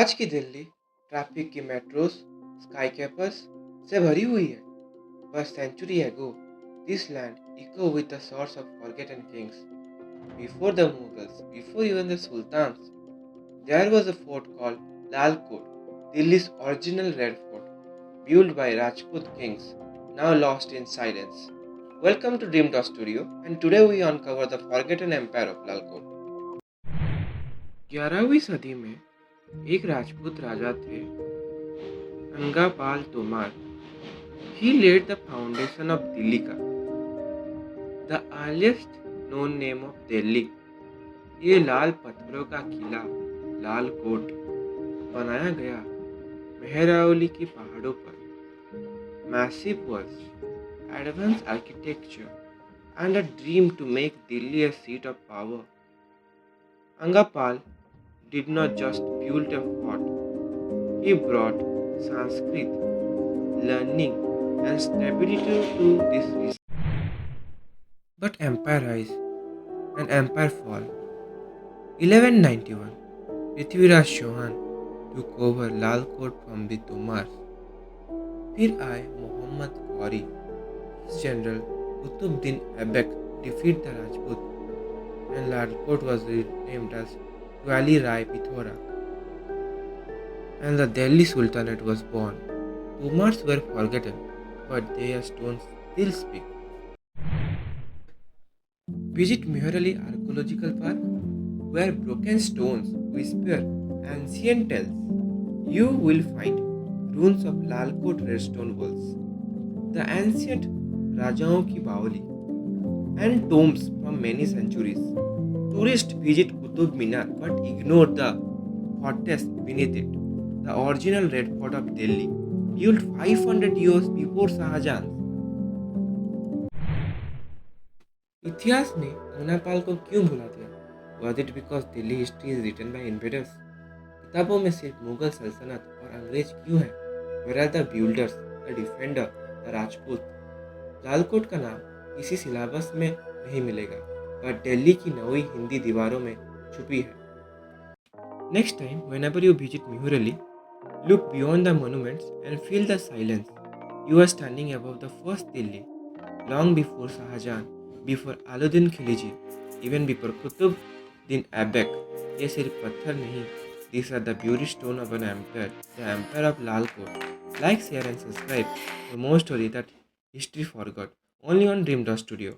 आज की दिल्ली ट्रैफिक की मेट्रोस, स्काईकेपर्स से भरी हुई है। But century ago, this land echoed with the swords of forgotten kings. Before the Mughals, before even the Sultans, there was a fort called Lal Kot, Delhi's original red fort, built by Rajput kings, now lost in silence. Welcome to Dream Dot Studio, and today we uncover the forgotten empire of Lal Kot. 11वीं सदी में एक राजपूत राजा थे, अंगापाल तोमार. He laid the foundation of Dilika, the earliest known name of Delhi. ये लाल पत्थरों का किला लाल coat बनाया गया मेहरावली की पहाड़ों पर. Massive walls, advanced architecture, and a dream to make Delhi a seat of power. Angapal did not just build a fort, he brought Sanskrit, learning, and stability to this region. But empire rise and empire fall. 1191, Prithviraj Chauhan took over Lal Kot from the Tomars. फिर आए Mohammad Ghori. His general Qutbuddin Aibak defeated the Rajput and Lal Kot was renamed as Twali Rai Pithorak. And the Delhi Sultanate was born. Tomars were forgotten, but their stones still speak. Visit Mehrali Archaeological Park, where broken stones whisper ancient tales. You will find ruins of Lalkot red stone walls, the ancient Rajaon ki Baoli, and tombs from many centuries. Tourists visit Qutub Minar but ignore the fortress beneath it, the original red fort of Delhi, built 500 years before Shahjahan. इतिहास ने अंगनापाल को क्यों भुला दिया? Was it because Delhi history is written by invaders? किताबों में सिर्फ मुगल सल्तनत और अंग्रेज क्यों है? Where are the builders, the defender, the Rajput? Lalkot का नाम किसी सिलेबस में नहीं मिलेगा, पर दिल्ली की नवी हिंदी दीवारों में छुपी है. Next time, whenever you visit Mehurali, look beyond the monuments and feel the silence. You are standing above the first Delhi, long before Shahjahan, before Alauddin Khilji, even before Qutbuddin Aibak. ये सिर्फ पत्थर नहीं, these are the beauty stone of an empire, the empire of Lal Kot. Like, share and subscribe for more story that history forgot. Only on Dream Dot Studio.